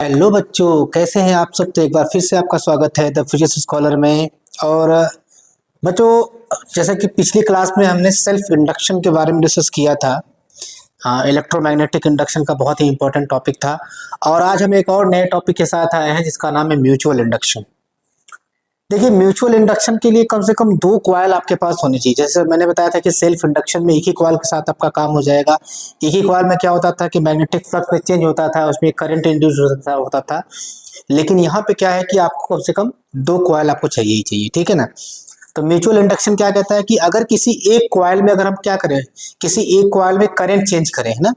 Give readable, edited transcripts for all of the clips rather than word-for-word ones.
Hello बच्चों, कैसे हैं आप सब। तो एक बार फिर से आपका स्वागत है द फिजिक्स स्कॉलर में। और बच्चों, जैसा कि पिछली क्लास में हमने सेल्फ इंडक्शन के बारे में डिस्कस किया था। हाँ, इलेक्ट्रोमैग्नेटिक इंडक्शन का बहुत ही इंपॉर्टेंट टॉपिक था। और आज हम एक और नए टॉपिक के साथ आए हैं जिसका नाम है म्यूचुअल इंडक्शन। देखिए, म्यूचुअल इंडक्शन के लिए कम से कम दो कॉइल आपके पास होनी चाहिए। जैसे मैंने बताया था कि सेल्फ इंडक्शन में एक ही कॉइल के साथ आपका काम हो जाएगा। एक ही कॉइल में क्या होता था कि मैग्नेटिक फ्लक्स में चेंज होता था, उसमें करंट इंड्यूस होता था। लेकिन यहाँ पे क्या है कि आपको कम से कम दो कॉइल आपको चाहिए ही चाहिए, ठीक है ना। तो म्यूचुअल इंडक्शन क्या कहता है कि अगर किसी एक कॉइल में अगर हम क्या करें, किसी एक कॉइल में करंट चेंज करें, है ना।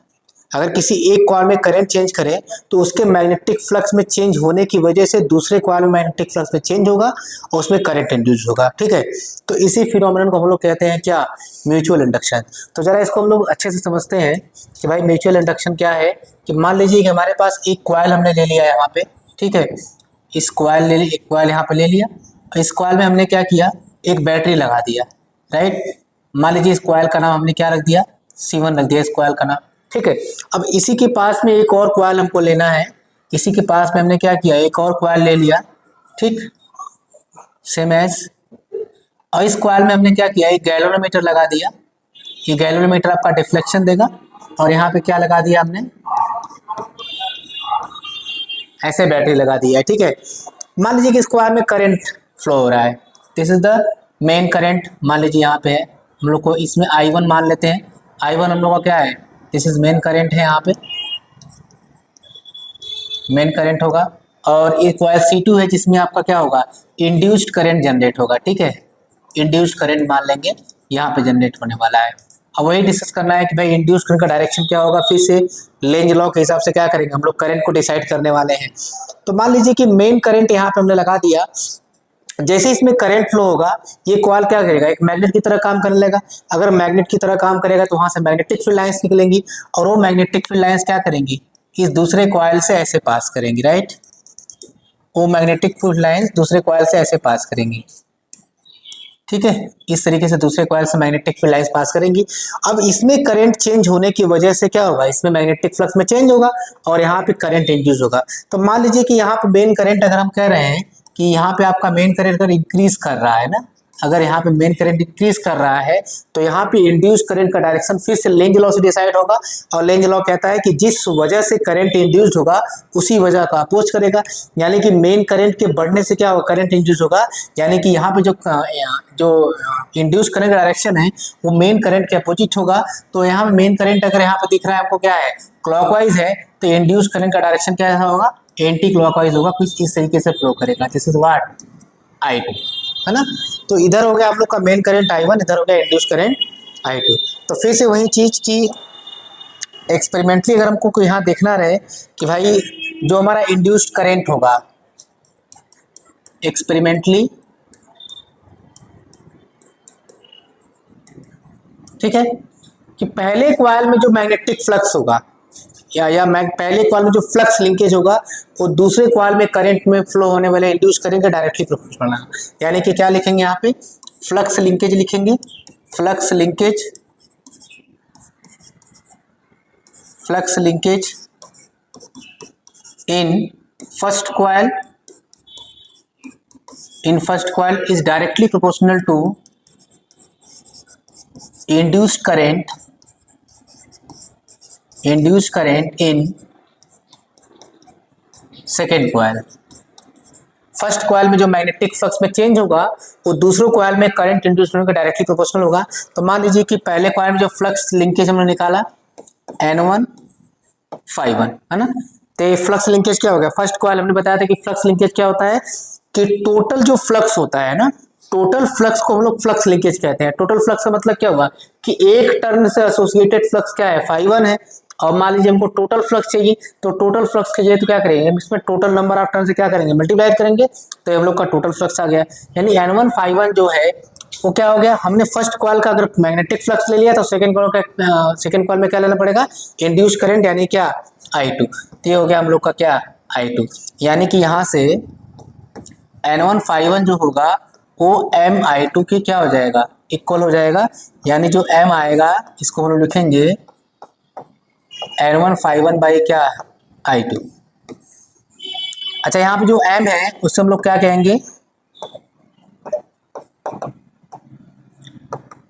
अगर किसी एक कॉइल में करंट चेंज करें तो उसके मैग्नेटिक फ्लक्स में चेंज होने की वजह से दूसरे कॉइल में मैग्नेटिक फ्लक्स में चेंज होगा और उसमें करंट इंड्यूस होगा, ठीक है। तो इसी फिनोमेनन को हम लोग कहते हैं क्या, म्यूचुअल इंडक्शन। तो जरा इसको हम लोग अच्छे से समझते हैं कि भाई म्यूचुअल इंडक्शन क्या है। कि मान लीजिए कि हमारे पास एक कॉइल हमने ले लिया है यहाँ पे, ठीक है। इस कॉइल ले एक कॉइल यहाँ पे ले लिया। इस कॉइल में हमने क्या किया, एक बैटरी लगा दिया, राइट। मान लीजिए इस कॉइल का नाम हमने क्या रख दिया, C1 रख दिया इस कॉइल का नाम, ठीक है। अब इसी के पास में एक और कॉइल हमको लेना है। इसी के पास में हमने क्या किया, एक और कॉइल ले लिया, ठीक, सेम एज। और इस कॉइल में हमने क्या किया, एक गैल्वेनोमीटर लगा दिया। ये गैल्वेनोमीटर आपका डिफ्लेक्शन देगा। और यहाँ पे क्या लगा दिया हमने, ऐसे बैटरी लगा दी है, ठीक है। मान लीजिए कि इस कॉइल में करंट फ्लो हो रहा है। This is the main current, मान लीजिए यहाँ पे है। हम लोग को इसमें I1 मान लेते हैं। I1 हम लोग का क्या है, दिस इज मेन करंट है, यहाँ पे मेन करंट होगा। और एक कॉइल C2 है जिसमें आपका क्या होगा, इंड्यूस्ड करंट जनरेट होगा, ठीक है। इंड्यूस्ड करंट मान लेंगे यहाँ पे जनरेट होने वाला है। अब वही डिस्कस करना है कि भाई इंड्यूस्ड करंट का डायरेक्शन क्या होगा। फिर से लेंज लॉ के हिसाब से क्या करेंगे, हम लोग करंट को डिसाइड करने वाले हैं। तो मान लीजिए कि मेन करंट यहाँ पे हमने लगा दिया। जैसे इसमें करंट फ्लो होगा, ये कॉइल क्या करेगा, एक मैग्नेट की तरह काम करने लगेगा। अगर मैग्नेट की तरह काम करेगा तो वहां से मैग्नेटिक फील्ड लाइंस निकलेंगी। और वो मैग्नेटिक फील्ड लाइंस क्या करेंगी, इस दूसरे कॉइल से ऐसे पास करेंगी, राइट। वो मैग्नेटिक फील्ड लाइंस दूसरे कॉइल से ऐसे पास करेंगी, ठीक है। इस तरीके से दूसरे कॉइल से मैग्नेटिक फील्ड लाइंस पास करेंगी। अब इसमें करंट चेंज होने की वजह से क्या होगा, इसमें मैग्नेटिक फ्लक्स में चेंज होगा और यहाँ पे करंट इंड्यूस होगा। तो मान लीजिए कि यहाँ पे मेन करंट अगर हम कह रहे हैं कि यहाँ पे आपका मेन करंट अगर इंक्रीज कर रहा है ना, अगर यहाँ पे मेन करंट इंक्रीज कर रहा है तो यहाँ पे इंड्यूस करंट का डायरेक्शन फिर से लेंज लॉ से डिसाइड होगा। और लेंज लॉ कहता है कि जिस वजह से करंट इंड्यूस्ड होगा उसी वजह का अपोज करेगा। यानी कि मेन करंट के बढ़ने से क्या होगा, करंट इंड्यूस होगा। यानी कि यहाँ पे जो इंड्यूस करंट का डायरेक्शन है वो मेन करंट के अपोजिट होगा। तो यहाँ मेन करंट अगर यहाँ पे दिख रहा है आपको क्या है, क्लॉकवाइज है, तो इंड्यूस करंट का डायरेक्शन क्या होगा, एंटी क्लॉकवाइज होगा, कुछ इस तरीके से फ्लो करेगा। दिस इज व्हाट, I2, है ना। तो इधर हो गया आप लोग का मेन करंट I1, इधर हो गया इंड्यूस करंट I2। तो फिर से वही चीज की एक्सपेरिमेंटली अगर हमको यहाँ देखना रहे कि भाई जो हमारा इंड्यूस्ड करंट होगा एक्सपेरिमेंटली, ठीक है, कि पहले कॉइल में जो मैग्नेटिक फ्लक्स होगा या पहले कॉइल में जो फ्लक्स लिंकेज होगा वो दूसरे कॉइल में करंट में फ्लो होने वाले इंड्यूस करंट के डायरेक्टली प्रोपोर्शनल है। यानी कि क्या लिखेंगे यहाँ पे, फ्लक्स लिंकेज लिखेंगे। Flux linkage, flux linkage in first coil, in first coil is directly proportional to induced current in second coil। First coil में जो मैग्नेटिक फ्लक्स में चेंज होगा वो दूसरे कॉइल में करंट इंड्यूस होने का डायरेक्टली प्रोपोर्शनल होगा। तो मान लीजिए कि पहले कॉइल में जो फ्लक्स लिंकेज हमने निकाला N1 Φ1, है ना। तो ये फ्लक्स लिंकेज क्या हो गया, फर्स्ट कॉइल हमने बताया था कि फ्लक्स लिंकेज क्या होता है कि टोटल जो फ्लक्स होता है ना, टोटल फ्लक्स को हम लोग फ्लक्स लिंकेज कहते हैं। टोटल फ्लक्स का मतलब क्या हुआ कि एक टर्न से एसोसिएटेड फ्लक्स क्या है, Φ1 है। और मान लीजिए हमको टोटल फ्लक्स चाहिए, तो टोटल फ्लक्स के लिए तो क्या करेंगे, इसमें टोटल नंबर ऑफ टर्न से क्या करेंगे, मल्टीप्लाई करेंगे। तो हम लोग का टोटल फ्लक्स आ गया। यानी N1 Φ1 जो है वो क्या हो गया, हमने फर्स्ट कॉइल का अगर मैग्नेटिक फ्लक्स ले लिया तो सेकंड कॉइल में क्या लेना पड़ेगा, इंड्यूस करंट, यानी क्या, I2। तो ये हो गया हम लोग का क्या, I2। यानी कि यहाँ से N1 Φ1 जो होगा वो MI2 की क्या हो जाएगा, इक्वल हो जाएगा। यानी जो M आएगा इसको हम लोग लिखेंगे N1 Φ1 बाई क्या, I2। अच्छा यहाँ पे जो एम है उससे हम लोग क्या कहेंगे,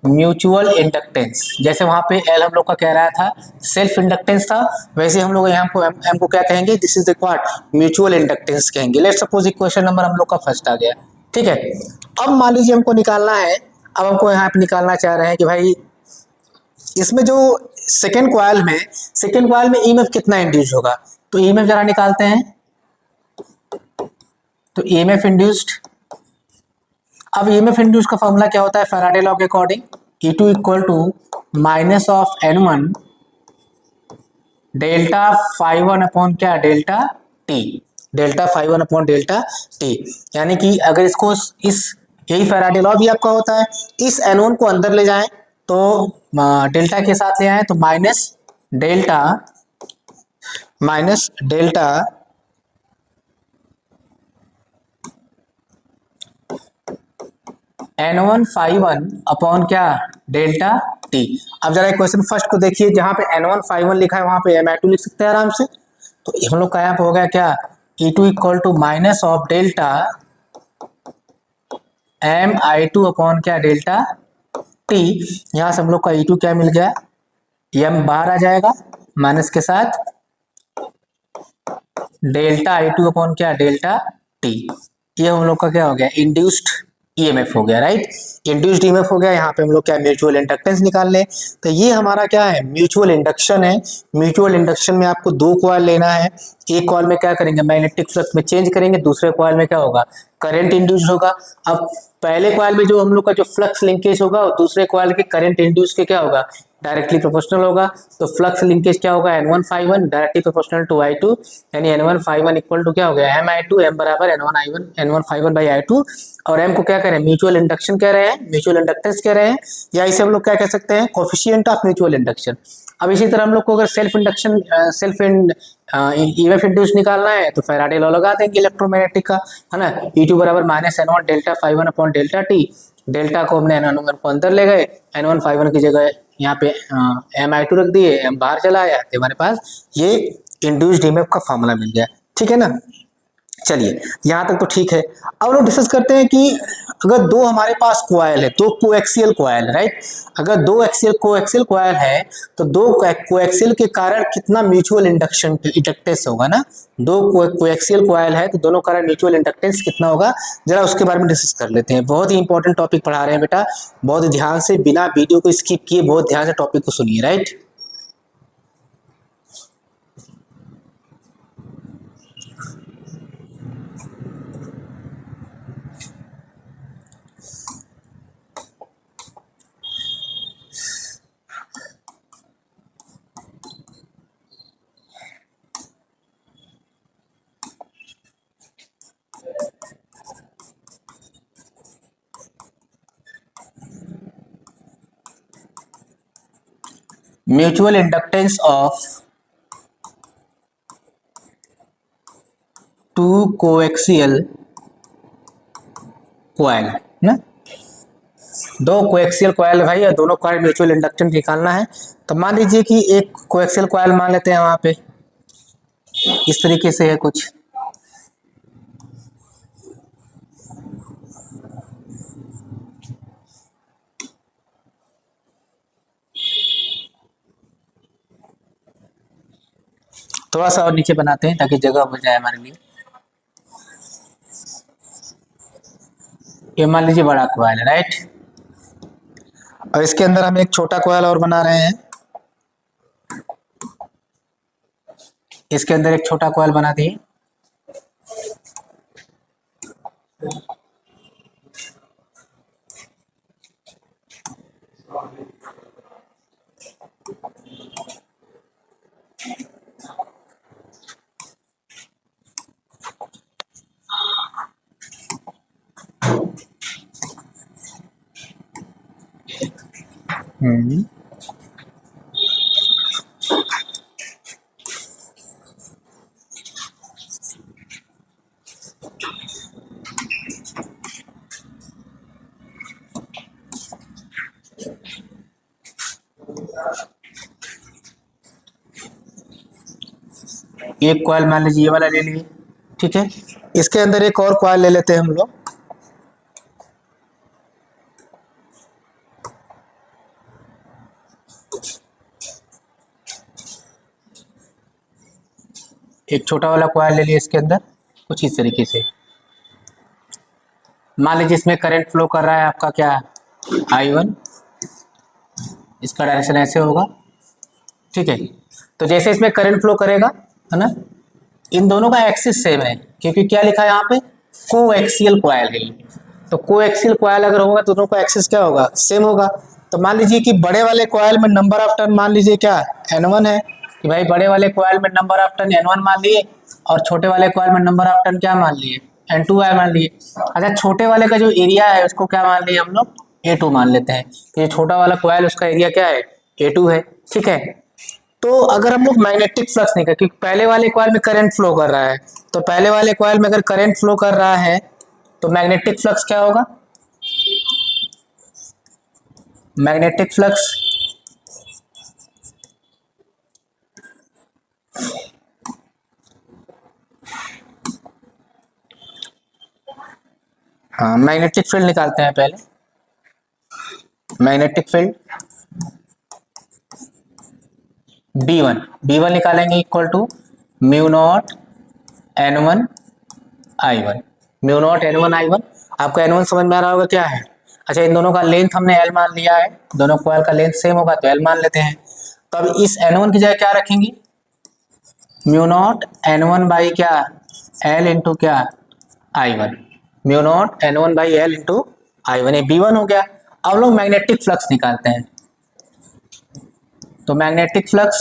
म्यूचुअल इंडक्टेंस। जैसे वहां पे एल हम लोग का कह रहा था सेल्फ इंडक्टेंस था, वैसे हम लोग यहाँ को एम को क्या कहेंगे, this is the what, mutual inductance कहेंगे। लेट्स सपोज इक्वेशन नंबर हम लोग का फर्स्ट आ गया, ठीक है। अब मान लीजिए हमको निकालना है, अब हमको यहाँ पे निकालना चाह रहे हैं कि भाई इसमें जो सेकेंड कॉइल में ईएमएफ कितना इंड्यूस होगा, तो ईएमएफ जरा निकालते हैं। तो ईएमएफ इंड्यूस्ड, अब ईएमएफ इंड्यूस का फॉर्मूला क्या होता है फैराडे लॉ के according, E2 equal to minus of N1 delta phi one upon क्या, delta T, delta phi one upon delta T. यानी कि अगर इसको इस, यही फैराडे लॉ भी आपका होता है, इस N1 को अंदर ले जाएं तो डेल्टा के साथ ले आए तो minus delta N1 five one upon क्या, डेल्टा टी। अब जरा क्वेश्चन फर्स्ट को देखिए, जहां पे N1 फाइव वन लिखा है वहां पे Mi2 लिख सकते हैं आराम से। तो हम लोग का यहाँ पे हो गया क्या, E2 equal to minus of delta Mi2 upon क्या, डेल्टा टी। यहाँ से हम लोग का E2 क्या मिल गया, M बाहर आ जाएगा माइनस के साथ, डेल्टा I2 अपॉन क्या, डेल्टा टी। ये हम लोग का क्या हो गया, इंड्यूस्ड ईएमएफ हो गया, राइट। इंड्यूस्ड ईएमएफ हो गया। यहाँ पे हम लोग क्या, म्यूचुअल इंडक्टेंस निकाल लें। तो ये हमारा क्या है, म्यूचुअल इंडक्शन है। म्यूचुअल इंडक्शन में आपको दो कॉइल लेना है, एक कॉइल में क्या करेंगे, मैग्नेटिक फ्लक्स में चेंज करेंगे, दूसरे कॉइल में क्या होगा, करंट इंड्यूस होगा। अब पहले कॉइल में जो हम लोग का जो फ्लक्स लिंकेज होगा और दूसरे कॉइल के करंट इंड्यूस के क्या होगा, डायरेक्टली प्रोपोर्शनल होगा। तो फ्लक्स लिंकेज क्या होगा, N1 five one directly proportional to I2, यानी N1 five one equal to क्या हो गया, Mi2, M बराबर N1 five one by I2। और M को क्या कह रहे हैं, म्यूचुअल इंडक्शन कह रहे हैं, म्यूचुअल इंडक्टेंस कह रहे हैं, या इसे हम लोग क्या कह सकते हैं, कोफिशिएंट ऑफ म्यूचुअल इंडक्शन। अब इसी तरह हम लोग को अगर सेल्फ इंडक्शन ईएमएफ इंड्यूस निकालना है तो फैराडे लॉ लगा देंगे इलेक्ट्रोमैग्नेटिक का, है ना। E2 बराबर minus N1 delta phi one upon delta T. Delta को हमने N1 को अंदर ले गए, N1 फाइव वन की जगह यहाँ पे Mi2 रख दिए, M बाहर चला आया, तो हमारे पास ये इंड्यूस्ड ईएमएफ का फॉर्मूला मिल गया, ठीक है ना। चलिए यहाँ तक तो ठीक है। अब लोग डिस्कस करते हैं कि अगर दो हमारे पास कोएल है, दो कोएक्सियल कोएल, राइट। अगर दो कोएक्सियल कोएल है तो दो कोएक्सियल के कारण कितना म्यूचुअल इंडक्टेंस होगा ना। दो कोएक्सियल कोएल है तो दोनों कारण म्यूचुअल इंडक्टेंस कितना होगा, जरा उसके बारे में डिस्कस कर लेते हैं। बहुत ही इंपॉर्टेंट टॉपिक पढ़ा रहे हैं बेटा, बहुत ध्यान से, बिना वीडियो को स्किप किए बहुत ध्यान से टॉपिक को सुनिए, right. Mutual inductance of two coaxial coil ना, दो कोएक्सियल कोएल भाई, और दोनों कॉइल म्यूचुअल इंडक्टेंस निकालना है। तो मान लीजिए कि एक कोएक्सियल कोएल मान लेते हैं, वहां पे इस तरीके से है कुछ, थोड़ा सा और नीचे बनाते हैं ताकि जगह हो जाए हमारे लिए। ये मान लीजिए बड़ा कोएल है, राइट। और इसके अंदर हम एक छोटा कोएल और बना रहे हैं, इसके अंदर एक छोटा कोएल बना दिए। एक कॉइल मान लीजिए ये वाला ले लिए, ठीक है। इसके अंदर एक और कॉइल ले लेते हैं हम लोग। एक छोटा वाला कॉइल ले लिया, इसके अंदर कुछ इस तरीके से। मान लीजिए इसमें करंट फ्लो कर रहा है आपका क्या, I1, इसका डायरेक्शन ऐसे होगा, ठीक है। तो जैसे इसमें करंट फ्लो करेगा, है ना, इन दोनों का एक्सिस सेम है, क्योंकि क्या लिखा है यहाँ पे, कोएक्सियल कॉइल है। तो कोएक्सियल कॉइल अगर होगा तो दोनों का एक्सिस क्या होगा, सेम होगा। तो मान लीजिए कि बड़े वाले कॉइल में नंबर ऑफ टर्न मान लीजिए क्या, N1 है, कि भाई बड़े वाले कॉइल में नंबर ऑफ टर्न N1 मान लिए, और छोटे वाले कॉइल में नंबर ऑफ टर्न क्या मान लिए, N2 है मान लिए। अच्छा, छोटे वाले का जो एरिया है उसको क्या मान लिए हम लोग, A2 मान लेते हैं। तो ये छोटा वाला कॉइल उसका एरिया क्या है, A2 है, ठीक है। तो अगर हम लोग मैग्नेटिक फ्लक्स निकाल, क्योंकि पहले वाले कॉइल में करंट फ्लो कर रहा है, तो पहले वाले कॉइल में अगर करंट फ्लो कर रहा है तो मैग्नेटिक फ्लक्स क्या होगा, मैग्नेटिक फ्लक्स हाँ, मैग्नेटिक फील्ड निकालते हैं पहले। मैग्नेटिक फील्ड B1 निकालेंगे equal to mu naught N1 I1। Mu naught N1 I1, आपको N1 समझ में आ रहा होगा क्या है। अच्छा, इन दोनों का लेंथ हमने L मान लिया है, दोनों कॉइल का लेंथ सेम होगा तो L मान लेते हैं। तो अब इस N1 की जगह क्या रखेंगे, म्यू नॉट N1 बाई क्या, L इंटू क्या, I1। Mu naught N1 by L into I1, ये B1 हो गया। अब लोग मैग्नेटिक फ्लक्स निकालते हैं। तो मैग्नेटिक फ्लक्स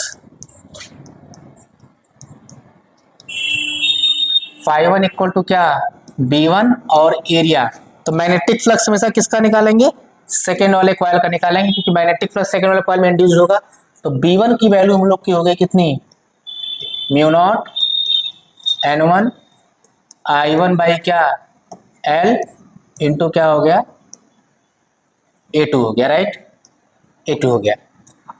φ1 इक्वल टू क्या, B1 और एरिया। तो मैग्नेटिक फ्लक्स हमेशा किसका निकालेंगे, सेकेंड वाले कॉइल का निकालेंगे, क्योंकि मैग्नेटिक फ्लक्स सेकेंड वाले कॉइल में इंड्यूस होगा। तो B1 की वैल्यू हम लोग की हो गई कितनी, mu naught N1 I1 by क्या, L इंटू क्या हो गया, A2 हो गया, राइट, A2 हो गया।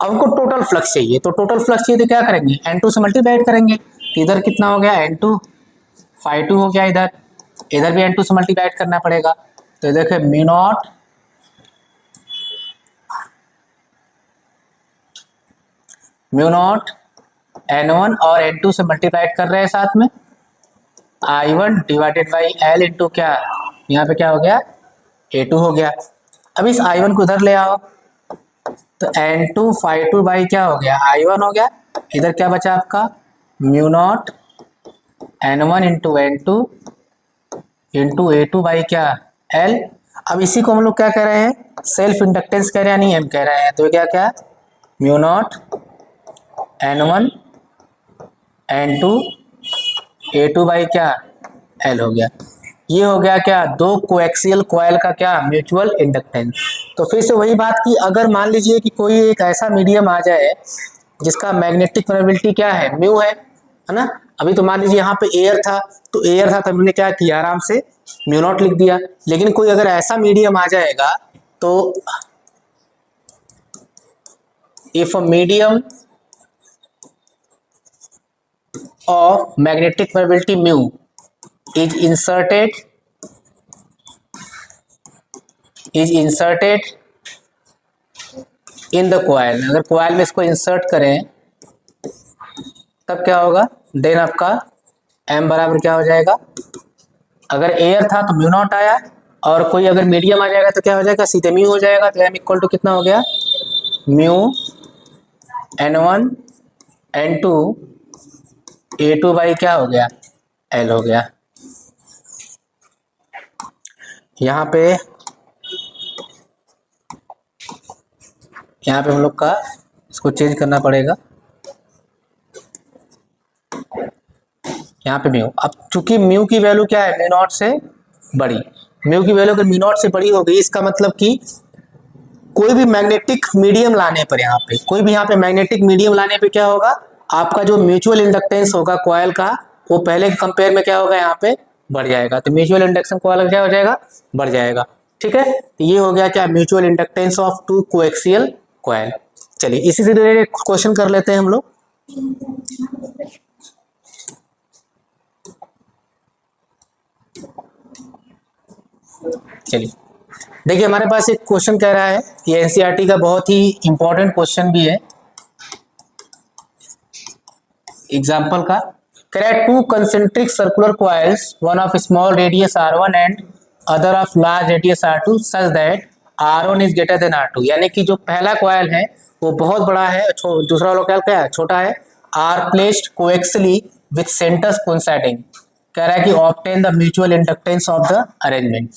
अब हमको टोटल फ्लक्स चाहिए, तो टोटल फ्लक्स चाहिए तो क्या करेंगे, N2 से मल्टीप्लाई करेंगे। तो इधर कितना हो गया, N2 φ2 हो गया, इधर इधर भी N2 से मल्टीप्लाई करना पड़ेगा। तो देखिए म्यू नॉट N1 और N2 से मल्टीप्लाई कर रहे हैं साथ में, I1 divided by L into क्या, यहाँ पे क्या हो गया, A2 हो गया। अब इस I1 को उधर ले आओ, तो N2 φ2 बाई क्या हो गया, I1 हो गया। इधर क्या बचा आपका, mu naught N1 into N2 into A2 by क्या, L। अब इसी को हम लोग क्या कह रहे हैं, सेल्फ इंडक्टेंस कह रहे हैं, नहीं हम कह रहे हैं। तो क्या क्या, mu naught N1 N2 A2 by क्या, L हो गया। ये हो गया क्या, दो कोएक्सियल कॉइल का क्या, म्यूचुअल इंडक्टेंस। तो फिर से वही बात की, अगर मान लीजिए कि कोई एक ऐसा मीडियम आ जाए जिसका मैग्नेटिक परमेबिलिटी क्या है, म्यू है ना। अभी तो मान लीजिए यहाँ पे एयर था, तो एयर था तो हमने क्या किया, आराम से म्यू नॉट लिख दिया। लेकिन कोई अगर ऐसा मीडियम आ जाएगा, तो if a medium of magnetic permeability mu is inserted in the coil, अगर coil में इसको इंसर्ट करें तब क्या होगा, देन आपका m बराबर क्या हो जाएगा, अगर एयर था तो म्यू नॉट आया, और कोई अगर मीडियम आ जाएगा तो क्या हो जाएगा, सीधे म्यू हो जाएगा। तो m इक्वल टू कितना हो गया, mu N1 N2 A2 by क्या हो गया, L हो गया। यहाँ पे हम लोग का इसको चेंज करना पड़ेगा, यहाँ पे म्यू। अब चूंकि म्यू की वैल्यू क्या है, म्यू नॉट से बड़ी, म्यू की वैल्यू अगर म्यू नॉट से बड़ी हो गई, इसका मतलब कि कोई भी मैग्नेटिक मीडियम लाने पर, यहाँ पे कोई भी यहाँ पे मैग्नेटिक मीडियम लाने पे क्या होगा, आपका जो म्यूचुअल इंडक्टेंस होगा कॉइल का, वो पहले के कंपेयर में क्या होगा, यहाँ पे बढ़ जाएगा। तो म्यूचुअल इंडक्शन कॉइल क्या हो जाएगा, बढ़ जाएगा, ठीक है। तो ये हो गया क्या, mutual inductance of two coaxial coil. चलिए इसी से रिलेटेड क्वेश्चन कर लेते हैं हम लोग। चलिए देखिए, हमारे पास एक क्वेश्चन कह रहा है, ये एनसीईआरटी का बहुत ही इंपॉर्टेंट क्वेश्चन भी है एग्जाम्पल का। कह रहा है 2 concentric circular coils, one of small radius r1 and other of large radius r2 such that r1 is greater than r2। यानी कि जो पहला कॉयल है वो बहुत बड़ा है, दूसरा वाला कॉयल क्या है, छोटा है। Are placed coaxially with centres coinciding. कह रहा है कि obtain the mutual inductance of the arrangement.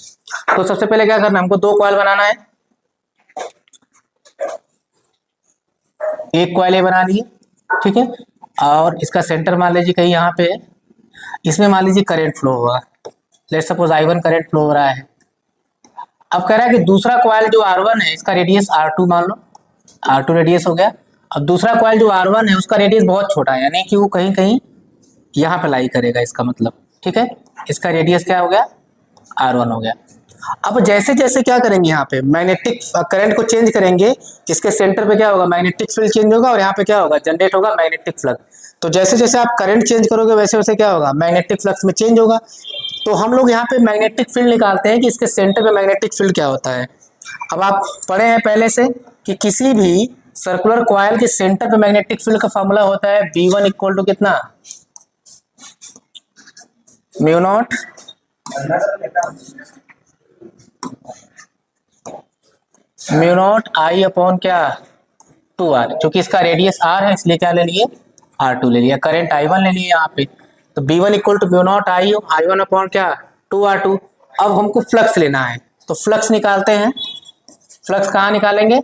तो सबसे पहले क्या करना है, हमको 2 कॉयल बनाना है। एक कॉयल ये बना लिए, ठीक है, और इसका सेंटर मान लीजिए कहीं यहाँ पे है। इसमें मान लीजिए करंट फ्लो होगा, let's suppose I1 current flow हो रहा है। अब कह रहा है कि दूसरा कॉइल जो R1 है इसका रेडियस R2 मान लो, R2 रेडियस हो गया। अब दूसरा कॉइल जो R1 है उसका रेडियस बहुत छोटा है, यानी कि वो कहीं कहीं यहाँ पे लाई करेगा, इसका मतलब, ठीक है। इसका रेडियस क्या हो गया, R1 हो गया। अब जैसे जैसे क्या करेंगे, यहाँ पे मैग्नेटिक करंट को चेंज करेंगे, इसके सेंटर पे क्या होगा, मैग्नेटिक फील्ड चेंज होगा, और यहाँ पे क्या होगा, जनरेट होगा मैग्नेटिक फ्लक्स। तो जैसे जैसे आप करंट चेंज करोगे वैसे वैसे क्या होगा, मैग्नेटिक फ्लक्स में चेंज होगा। तो हम लोग यहाँ पे मैग्नेटिक फील्ड निकालते हैं कि इसके सेंटर पे मैग्नेटिक फील्ड क्या होता है। अब आप पढ़े हैं पहले से कि किसी भी सर्कुलर कॉइल के सेंटर पे मैग्नेटिक फील्ड का फॉर्मूला होता है B1 इक्वल टू कितना, म्यू नॉट I अपॉन क्या 2R। चूंकि इसका रेडियस R है इसलिए क्या ले लिए, R2 ले लिया। करंट I1 ले लिए यहाँ पे, तो B1 equal to mu naught I1 upon क्या 2R2। अब हमको फ्लक्स लेना है, तो फ्लक्स निकालते हैं। फ्लक्स कहाँ निकालेंगे,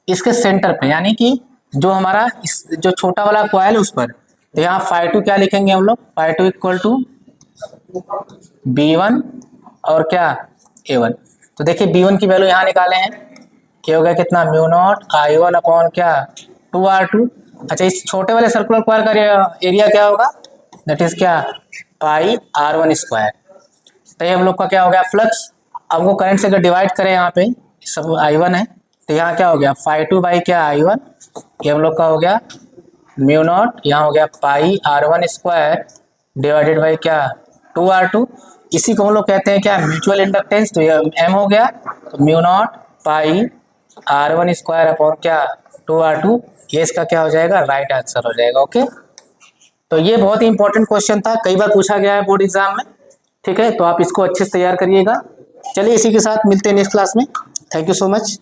इसके सेंटर पे, यानी कि जो हमारा जो छोटा वाला कॉइल है उस पर। तो यहाँ φ2 क्या लिखेंगे हम लोग, φ2 इक्वल टू B1 और क्या A1। तो देखिए B1 की वैल्यू यहाँ निकाले हैं, क्या हो गया कितना, म्यू नॉट I1 अपॉन क्या 2R2। अच्छा, इस छोटे वाले सर्कुलर कॉइल का एरिया क्या होगा, दैट इज क्या पाई R1 स्क्वायर। तो ये हम लोग का क्या हो गया फ्लक्स। अब हमको करंट से अगर डिवाइड करें, यहाँ पे सब I1 है, तो यहाँ क्या हो गया φ2 बाई क्या I1, ये हम लोग का हो गया म्यू नॉट, यहाँ हो गया पाई R1 स्क्वायर डिवाइडेड बाई क्या 2R2। इसी को हम लोग कहते हैं क्या, म्यूचुअल इंडक्टेंस। तो ये M हो गया, तो म्यू नॉट पाई R1 स्क्वायर अपॉन क्या 2R2। ये इसका क्या हो जाएगा, राइट आंसर हो जाएगा। ओके, तो ये बहुत ही इंपॉर्टेंट क्वेश्चन था, कई बार पूछा गया है बोर्ड एग्जाम में, ठीक है। तो आप इसको अच्छे से तैयार करिएगा। चलिए इसी के साथ मिलते हैं नेक्स्ट क्लास में। Thank you so much.